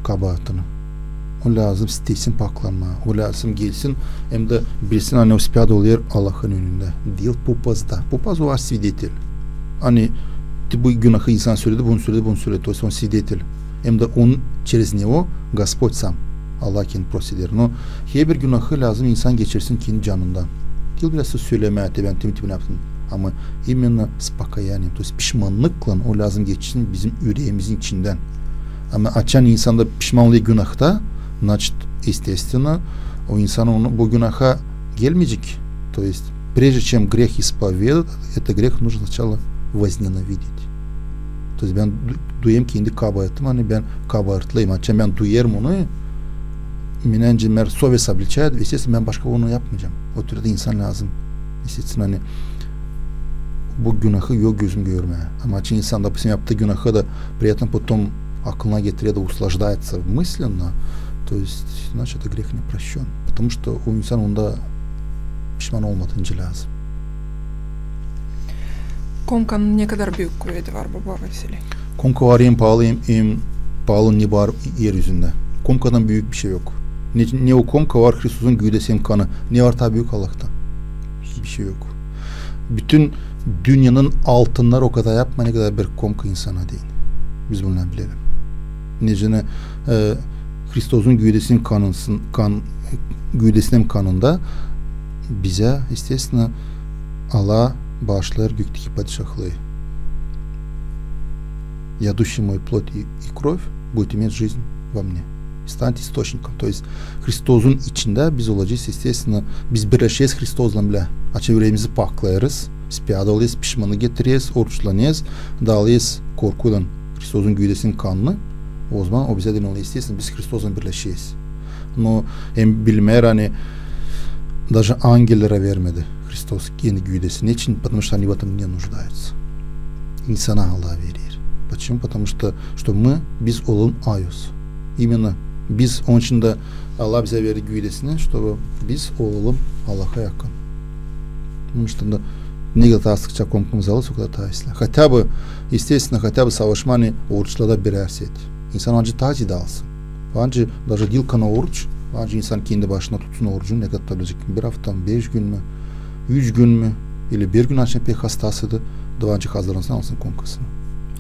Speaker 2: kabahatını. O lazım istesin paklanma, o lazım gelsin, hem de bilsin hani o spiyada oluyor Allah'ın önünde. Değil papazda. Papaz o var svidetel. Hani bu günahı insan söyledi, bunu söyledi. То есть он свидетель. Hem de onun через него Господь сам. Allah kendi prosedür. No, her bir günahı lazım insan geçirsin kendi canından. Değil biraz söyleme, ben tüm yaptım. Ama именно с покаянием, то есть pişmanlıkla o lazım geçsin bizim yüreğimizin içinden. Ama açan insanda pişman olduğu günahta, значит, естественно, o insan onu bu günaha gelmeyecek. То есть прежде чем грех исповедать, это грех нужно сначала возненавидеть. То есть ben duyayım ki indi kabahatım, hani ben kabahatlıyım. Hatta ben duyarım onu, minence mer совесть обличает, естественно ben başka onu yapmayacağım. O türde insan lazım. Естественно hani bu günahı yok gözüm görmeye. Ama çünkü insan допустим yaptığı günahı da при этом потом aklına getiriyor da услаждается мысленно, то есть значит это грех не прощен. Потому что o insan onda pişman olmadığınca lazım.
Speaker 1: Komka'nın ne kadar büyük kuvveti var baba Vasili?
Speaker 2: Komka var en pahalı ne var yeryüzünde. Komka'dan büyük bir şey yok. Ne o Komka var Kristus'un güydesinin kanı. Ne var tabi büyük Allah'tan. Bir şey yok. Bütün dünyanın altınlar o kadar yapma ne kadar bir Komka insana değil. Biz bunu bilelim. Necene Kristus'un güydesinin güydesinin kanında bize естественно Allah bağışlar gökteki padişahlığı. Ядущий мой плоть и кровь будет иметь жизнь во мне. Станет источником. То есть Христos'un içinde biz olacağız. Естественно biz birleşeceğiz Христos'la bile. Yüreğimizi paklayarız. Biz piyade oluyuz, pişmanlık getiririz, oruçlanıyız, dağılıyız korkuyla Христos'un güydesinin kanını. O zaman o bize deniliyor. Естественно biz Христos'la birleşeceğiz. Но hem bilmeyer hani даже ангеллere vermedi Христос kendi güydesini. Niçin? Потому что они в этом не нуждаются. İnsana Allah verir. Почему? Потому что biz olun ayos. Именно biz onun için de Allah bize verdi güydesini, чтобы biz olalım Allah'a yakın. Bunun için de ne kadar daha sıkça komkumuz alırsa o kadar daha isla. Хотя бы, естественно, хотя бы savaşmanı oruçlarda birer set. İnsan önce tacid alsın. Önce даже dilka na oruç, önce insan kendi başına tutsun orucunu ne kadar tutabilecek. Bir hafta mı, 5 gün mü, 3 gün mü, или bir gün açın pek hastasıydı, daha önce hazırlansın alsın komkasını.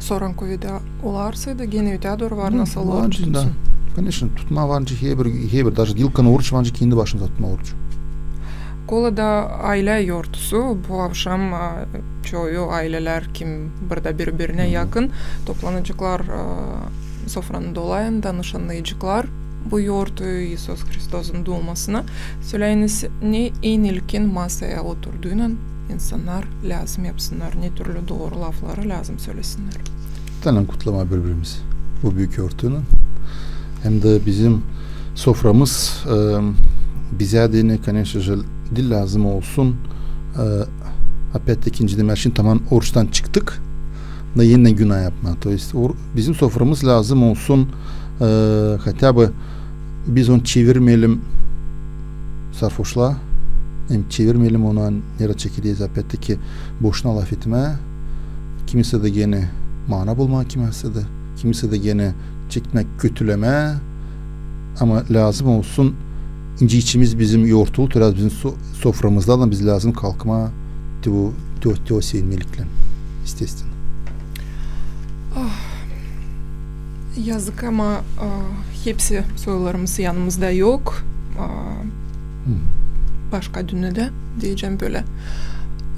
Speaker 1: Soranko vida olarsaydı gene öteador var nasıl olur tutsun?
Speaker 2: Да. Конечно, tutma vancı heber, даже dilka na oruç vancı kendi başına tutma oruç.
Speaker 1: Kolada aile yortusu bu akşam çoğu aileler kim burada birbirine yakın toplanacaklar sofranın dolayın danışanlayacaklar bu yortuyu İsus Hristos'un doğmasına söyleyiniz ne en ilkin masaya oturduğunda insanlar lazım yapsınlar ne türlü doğru lafları lazım söylesinler.
Speaker 2: Tanrım kutlama birbirimizi bu büyük yortuğunun hem de bizim soframız bize de ne конечно dil lazım olsun. Опять ikinci demerşin tamam oruçtan çıktık da yeniden günah yapma. То есть bizim soframız lazım olsun. Хотя бы biz onu çevirmeyelim sarhoşla. Hem çevirmeyelim ona nereye çekileceğiz. Опять ki boşuna laf etme. Kimisi de gene mana bulma, kimisi de gene çekmek, kötüleme. Ama lazım olsun. İnci içimiz bizim yoğurtulu, biraz bizim soframızda da biz lazım kalkma o sevmelikle. Естественно.
Speaker 1: Yazık ama hepsi sorularımız yanımızda yok. Başka dünyada diyeceğim böyle.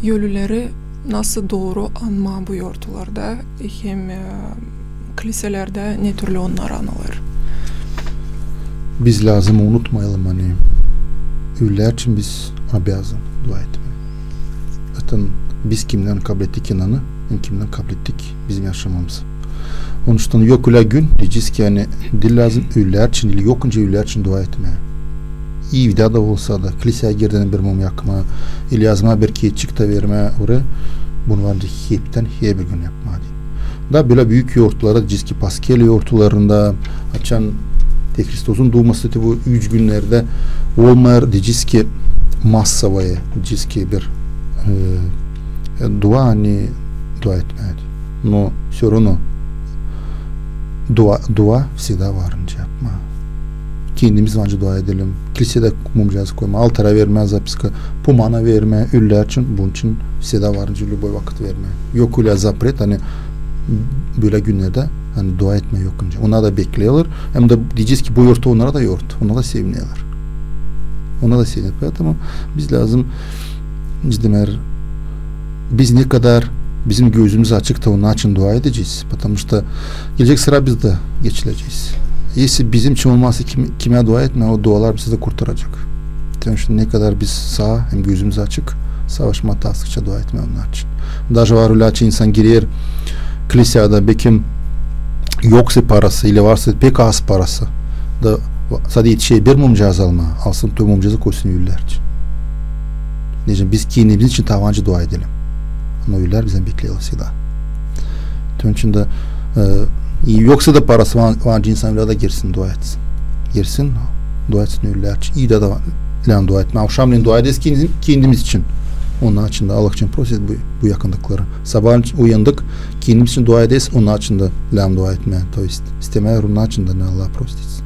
Speaker 1: Ölüleri nasıl doğru anma bu yortularda hem kiliselerde ne türlü onlar anılır?
Speaker 2: Biz lazım unutmayalım hani ölüler için biz обязан dua etmeye. Zaten biz kimden kabul ettik inanı, hem kimden kabul ettik bizim yaşamamızı. Onun için yok öyle gün diyeceğiz ki yani dil lazım ölüler için değil, yokunca ölüler için dua etmeye. İyi vida da olsa da kiliseye girdiğinde bir mum yakma, ili yazma bir keçik de verme oraya bunu varınca hepten her bir gün yapma diye. Da böyle büyük yoğurtlara diyeceğiz ki Pascal yoğurtlarında açan Христос'un doğması bu 3 günlerde olmayar diyeceğiz ki massavaya diyeceğiz ki bir dua hani dua etmeye. Но все равно dua всегда varınca yapma. Kendimiz önce dua edelim. Kilisede mumcağızı koyma. Altara verme, zapiska, pumana verme, ölüler için, bunun için всегда varınca любой vakit verme. Yok öyle zapret hani böyle günlerde hani dua etme yokunca. Ona da bekliyorlar. Hem de diyeceğiz ki bu yortu onlara da yort. Ona da seviniyorlar. Ona da seviniyorlar. Ama biz lazım biz ne kadar bizim gözümüz açık da onun için dua edeceğiz. Потому что gelecek sıra biz de geçileceğiz. Если bizim için olmazsa kime dua etme o dualar bizi de kurtaracak. Yani ne kadar biz sağ hem gözümüz açık savaşma tasdıkça dua etme onlar için. Даже var öyle ki insan girer kilisede bekim yoksa parası ile varsa pek az parası da sadece şey bir mumcaz alma alsın tüm mumcazı koysun yüller için. Necim biz kendimiz için tavancı dua edelim. Ama yüller bizden bekliyorlar da. Tüm için de yoksa da parası vancı insan da girsin dua etsin. Girsin dua etsin yüller için. İyi de lan dua etme. Akşamleyin dua ederiz kendimiz için. Onun için de Allah için proses bu yakınlıkları. Sabahın uyandık, kendimiz için dua ederiz, onun için de lan dua etme. To jest istemeye onun için de ne Allah prostetsin.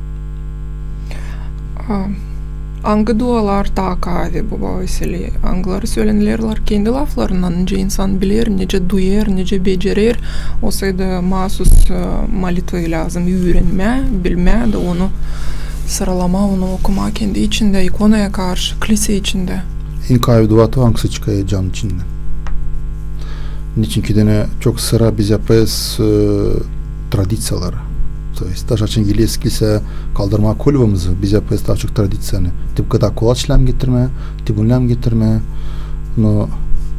Speaker 1: Angı dualar takavi baba Vasili. Angıları söylenirler kendi laflarından. Nece insan bilir, nece duyar, nece becerir. O sayıda mahsus malitvayı lazım. Öğrenme, bilme de onu sıralama, onu okuma kendi içinde, ikonaya karşı, kilise içinde.
Speaker 2: İlk ayı duatı hangisi çıkıyor can içinden? Niçin ki de çok sıra biz yaparız tradisiyaları. Taş açın geliyiz kilise kaldırma kolvamızı biz yaparız daha çok tradisyonu. Tıpkı da kolaç lem getirme, tibun lem getirme, no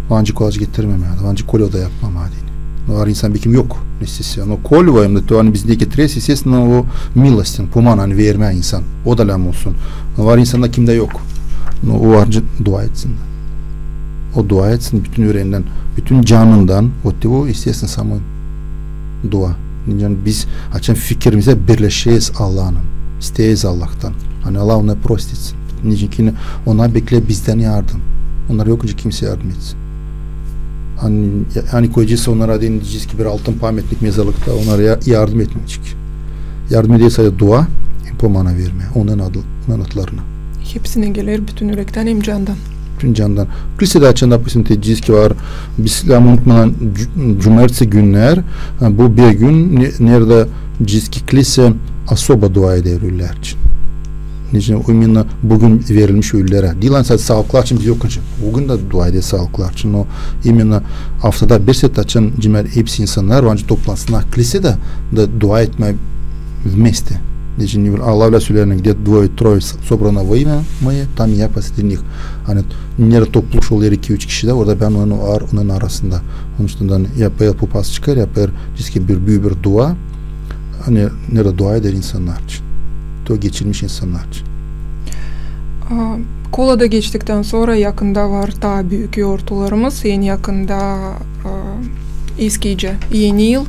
Speaker 2: vancı kolaç getirmeme, vancı kolva da yapmam adini. No var insan bikim yok nesisi. No kolva hem de to hani biz de getiriyoruz, естественно o milostin, pomanani verme insan. O da lem olsun. No var insanda kimde yok. No, o harcı dua etsin. O dua etsin bütün yüreğinden, bütün canından. O istesin samı dua. Yani biz açan fikrimize birleşeceğiz Allah'ın. İsteyiz Allah'tan. Hani Allah ona prost etsin. Niçin ona bekle bizden yardım. Onlar yokunca kimse yardım etsin. Hani koyacağız onlara diyeceğiz ki bir altın pametlik mezarlıkta onlara yardım etmeyecek. Yardım ediyorsa dua, pomana verme. Onun adlarına.
Speaker 1: Hepsine gelir bütün yürekten hem candan.
Speaker 2: Bütün candan. Kilisede açan допустим diyeceğiz ki var. Bismillah unutmadan cumartesi günler bu bir gün nerede diyeceğiz ki kilise особо dua eder ölüler için. Niçin imенно bugün verilmiş ölülere. Dilan sadece sağlıklar için biz yok için. Bugün de dua eder sağlıklar için. O imенно haftada bir set açan cimer hepsi insanlar var. Toplansınlar kilisede de dua etme вместе. Niçin Allah'la söylerine gidiyor двое-трое собрано во имя мое, там я посреди них. Hani nerede topluluş oluyor 2-3 kişi de orada ben onun arasında. Onun için yapar pupas çıkar, yapar diski bir büyük bir dua. Hani nerede dua eder insanlar için. To geçirmiş insanlar için.
Speaker 1: Kola'da geçtikten sonra yakında var daha büyük yortularımız. En yakında eskice yeni yıl.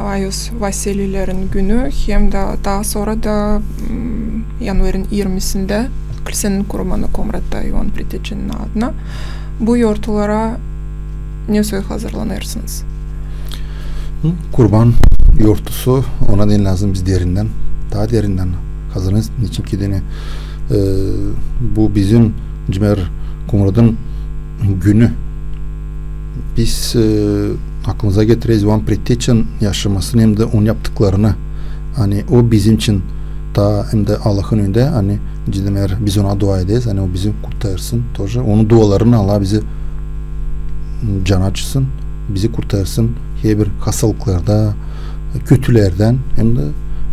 Speaker 1: Ayos Vasililerin günü hem de daha sonra da yanvarın 20'sinde kilisenin kurbanı Komrat'ta Ivan Priteç'in adına bu yortulara ne söz hazırlanırsınız?
Speaker 2: Kurban yortusu ona den lazım biz derinden daha derinden hazırlanırız. Niçin ki de bu bizim Cimer Komrat'ın günü. Biz aklımıza getiririz Ivan Priteç'in yaşamasını hem de onun yaptıklarını. Hani o bizim için daha hem de Allah'ın önünde hani biz ona dua ederiz. Hani o bizi kurtarsın. Onun dualarını Allah bizi can açsın. Bizi kurtarsın. Her bir hastalıklarda, kötülerden hem de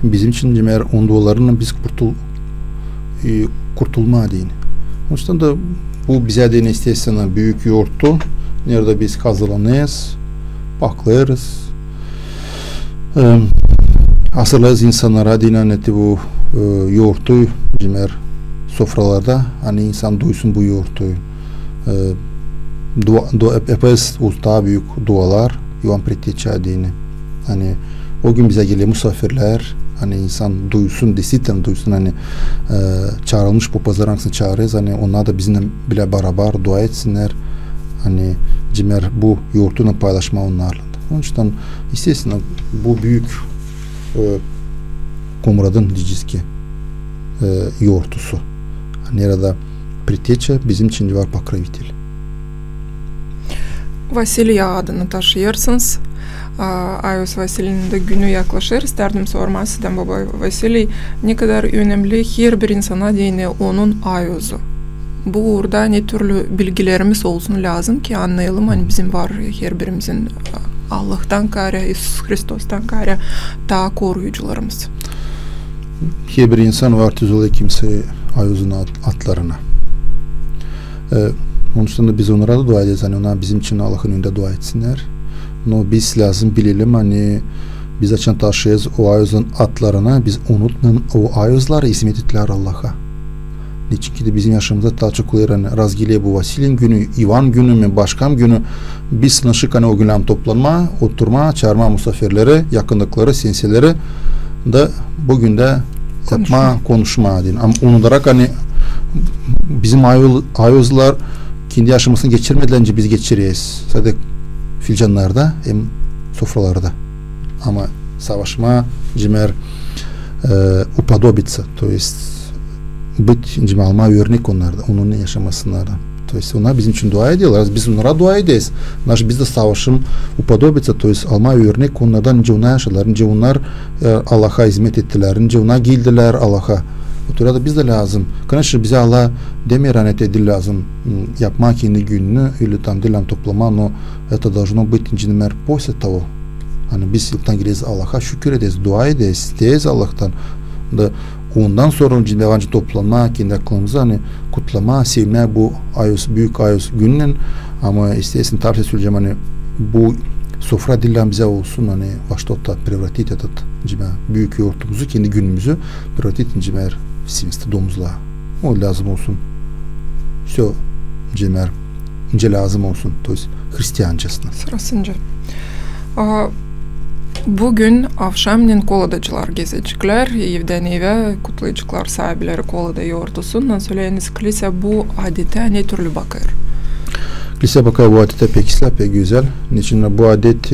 Speaker 2: bizim için onun dualarını biz kurtulma diyeyim. Onun için de bu bize de istersen büyük yoğurttu. Nerede biz hazırlanırız, baklarız, hazırlarız insanlara dinaneti bu yoğurtu, cimer sofralarda, hani insan duysun bu yoğurtu. Yaparız daha büyük dualar, Ivan Priteç'e dini. Hani o gün bize geliyor misafirler, hani insan duysun, desitten duysun, hani çağrılmış bu pazar hangisini çağırırız, hani onlar da bizimle bile beraber dua etsinler. Hani cimer bu yoğurtunu paylaşma onlarla. Onun için естественно bu büyük Komrad'ın diyeceğiz ki yoğurtusu. Nerede Priteç'e bizim için var покровитель.
Speaker 1: Vasiliya adını taşıyorsunuz. Ayos Vasili'nin de günü yaklaşır. İsterdim sormak sizden baba Vasili ne kadar önemli her bir insana dini onun ayozu. Bu uğurda ne türlü bilgilerimiz olsun lazım ki anlayalım hani bizim var her birimizin Allah'tan kare, İsus Hristos'tan kare daha koruyucularımız.
Speaker 2: Her bir insan var tüzülü kimse ayozun atlarına. Onun için de biz onlara da dua ederiz. Hani onlar bizim için Allah'ın önünde dua etsinler. No, biz lazım bilelim hani biz açan taşıyız o ayozun atlarına, biz unutmayalım o ayozlara hizmet ettiler Allah'a. Niçin ki de bizim yaşamımızda daha çok olur hani Razgile bu Vasilin günü, Ivan günü mü, başkam günü biz sınışık hani o günlem toplanma, oturma, çağırma misafirleri, yakınlıkları, sinsileri da bugün de yapma, konuşma deyin. Ama unutarak hani bizim ayozlar kendi yaşamasını geçirmeden önce biz geçiriyoruz. Sadece filcanlarda hem sofralarda. Ama savaşma cimer upodobitsa, to jest быть cimer alma örnek onlarda, onun yaşamasınlardan. To jest onlar bizim için dua ediyorlar. Biz onlara dua ederiz. Biz de savaşım upodobitsa, to jest alma örnek onlardan, önce onlar yaşadılar, önce onlar Allah'a hizmet ettiler, önce onlar geldiler Allah'a. Oturada biz de lazım. Kanışı bize Allah demir anet edil lazım. Yapma kendi gününü öyle tam dilam toplama, no это должно быть cimer после того. Hani biz yıldan gireriz Allah'a şükür ederiz, dua ederiz, isteyiz Allah'tan. Da ondan sonra cimevancı toplanma, kendi aklımıza hani kutlama, sevme bu ayos, büyük ayos günün. Ama isteyesin tavsiye söyleyeceğim hani bu sofra dillan bize olsun hani başta da prevratit etat cime büyük yoğurtumuzu, kendi günümüzü prevratit cimer simiste domuzla. O lazım olsun. Все cimer ince lazım olsun. To есть Hristiyancasına.
Speaker 1: Sırasınca. Bugün avşamnin koladacılar gezecekler, evden eve kutlayıcılar sahipleri kolada yoğurtusundan söyleyiniz kilise bu adete ne türlü bakır?
Speaker 2: Kilise bakar bu adete pek güzel. Niçin bu adet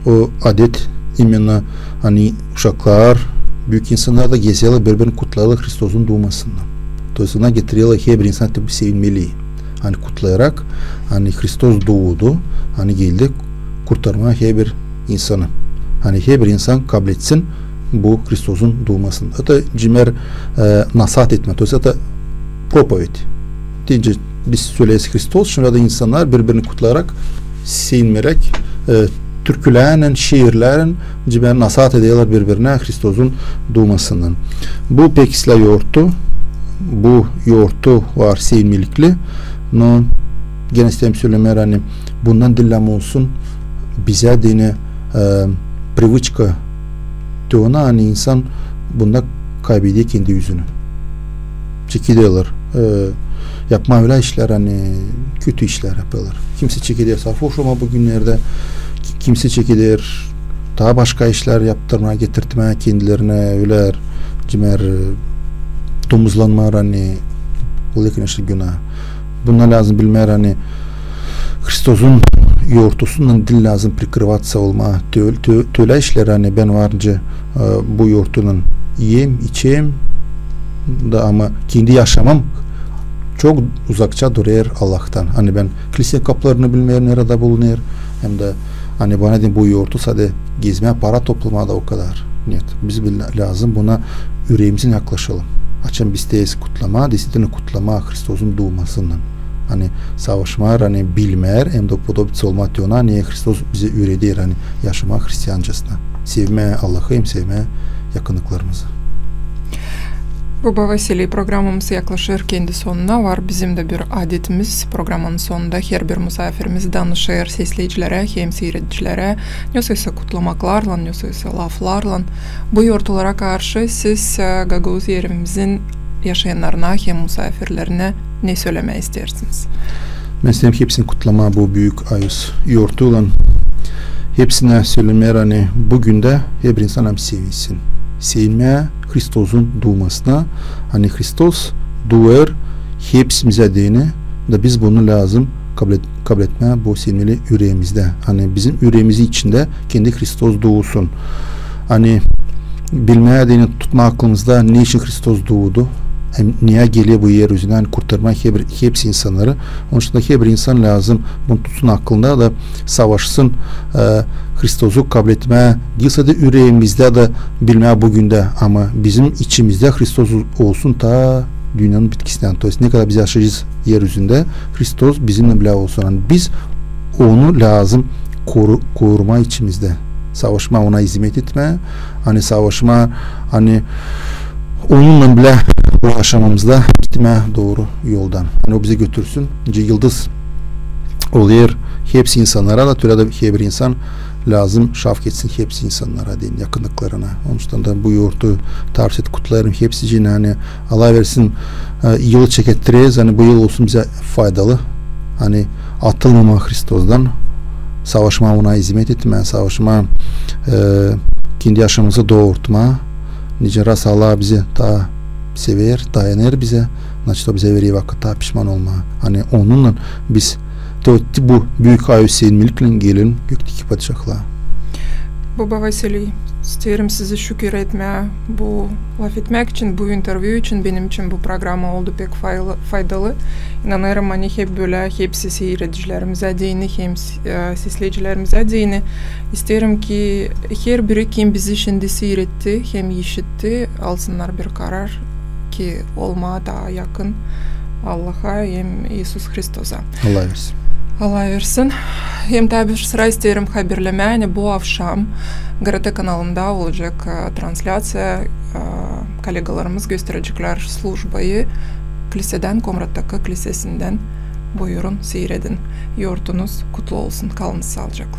Speaker 2: o adet imенно hani uşaklar, büyük insanlar da geziyorlar, birbirini kutlarlar Hrisos'un doğmasından. Dolayısıyla getiriyorlar her bir insan tabi sevinmeli. Hani kutlayarak hani Hristos doğdu, hani geldi kurtarmaya her bir insanı. Hani her bir insan kabul etsin bu Hrisos'un doğmasını. Hatta cimer nasihat etme. Dolayısıyla propovet. Deyince biz söyleyiz Hristos. Şimdi de insanlar birbirini kutlayarak, sevinmerek, türkülerin, şiirlerin cimer nasihat ediyorlar birbirine Hrisos'un doğmasından. Bu pekisle yoğurttu. Bu yoğurttu var sevinmelikli. No, gene isteyeyim söylemeler hani bundan dillam olsun bize dine привычка diyorlar hani insan bunda kaybediyor kendi yüzünü. Çekiliyorlar. Yapma öyle işler hani kötü işler yapıyorlar. Kimse çekiliyor sarhoş ama bugünlerde kimse çekilir daha başka işler yaptırmaya getirtmeye kendilerine öyle cimer domuzlanma hani oluyor işte günah. Buna lazım bilmeler hani Hrisos'un yoğurtusundan dil lazım prikırvatsa olma. Töyle işler hani ben varınca bu yoğurtunun yiyeyim, içeyim da ama kendi yaşamam çok uzakça duruyor Allah'tan. Hani ben kilise kapılarını bilmeyen nerede bulunur. Hem de hani bana dedim bu yoğurtu sadece gezmeye, para toplamaya da o kadar. Niyet. Biz lazım buna yüreğimizin yaklaşalım. Açın biz deyiz kutlama, disitini kutlama Hrisos'un doğmasından. Hani savaşmalar hani bilmeyer hem de podobitsi olma diyorlar. Niye Hristos bize öğretir hani yaşama Hristiyancasına. Sevme Allah'ı hem sevme yakınlıklarımızı.
Speaker 1: Baba Vasiliy, programımız yaklaşır kendi sonuna var. Bizim de bir adetimiz programın sonunda her bir misafirimiz danışır sesleyicilere hem seyredicilere nösöse kutlamaklarla, nösöse laflarla. Bu yortulara karşı siz Gagavuz yerimizin yaşayanlarına hem misafirlerine ne söylemeyi istersiniz?
Speaker 2: Ben istedim hepsini kutlama bu büyük ayız yortulan. Hepsine söylemeler hani bugün de her bir insan hem sevinsin. Sevinmeye Hrisos'un doğmasına hani Hristos doğar hepsimize dini da biz bunu lazım kabul etmeye bu sevinmeli yüreğimizde. Hani bizim yüreğimizi içinde kendi Hristos doğusun. Hani bilmeye dini tutma aklımızda ne için Hristos doğdu? Niye geliyor bu yeryüzüne hani kurtarmak hepsi insanları. Onun için de her bir insan lazım bunu tutsun aklında da savaşsın Hristos'u kabul etmeye değilse de yüreğimizde de bilmeye bugün de ama bizim içimizde Hristos olsun ta dünyanın bitkisinden. Ne kadar biz yaşayacağız yeryüzünde Hristos bizimle bile olsun. Yani biz onu lazım koruma içimizde. Savaşma ona hizmet etme. Hani savaşma hani onunla bile bu yaşamımızda gitme doğru yoldan. Yani o bizi götürsün. Yıldız oluyor. Hepsi insanlara da türede bir insan lazım. Şafk etsin hepsi insanlara deyin, yakınlıklarına. Onun için de bu yoğurtu tarif et kutlarım. Hepsi için hani Allah versin yılı çekettiririz. Hani bu yıl olsun bize faydalı. Hani atılmama Hristos'dan. Savaşma ona hizmet etme. Savaşma kendi yaşamımızı doğurtma. Nice rast Allah bizi daha sever, dayanır bize. Naçta bize veriyor vakit daha pişman olma. Hani onunla biz bu büyük ayı sevimlilikle gelin gökteki padişahla.
Speaker 1: Baba Vasiliy, isterim sizi şükür etmeye, bu laf etmek için, bu interview için, benim için bu programa oldu pek faydalı. İnanırım hani hep böyle, hepsi seyredicilerimize deyini, hem izleyicilerimize deyini. İsterim ki her biri kim bizi şimdi seyretti, hem işitti, alsınlar bir karar ki olmaya daha yakın Allah'a hem İisus Hristos'a.
Speaker 2: Allah versin.
Speaker 1: Allah versin. Hem tabi sıra isterim haberleme. Yani bu akşam GRT kanalında olacak translasya. Kolegalarımız gösterecekler slujbayı kiliseden, Komrat'taki kilisesinden. Buyurun seyredin. Yoğurtunuz kutlu olsun. Kalın sağlıcakla.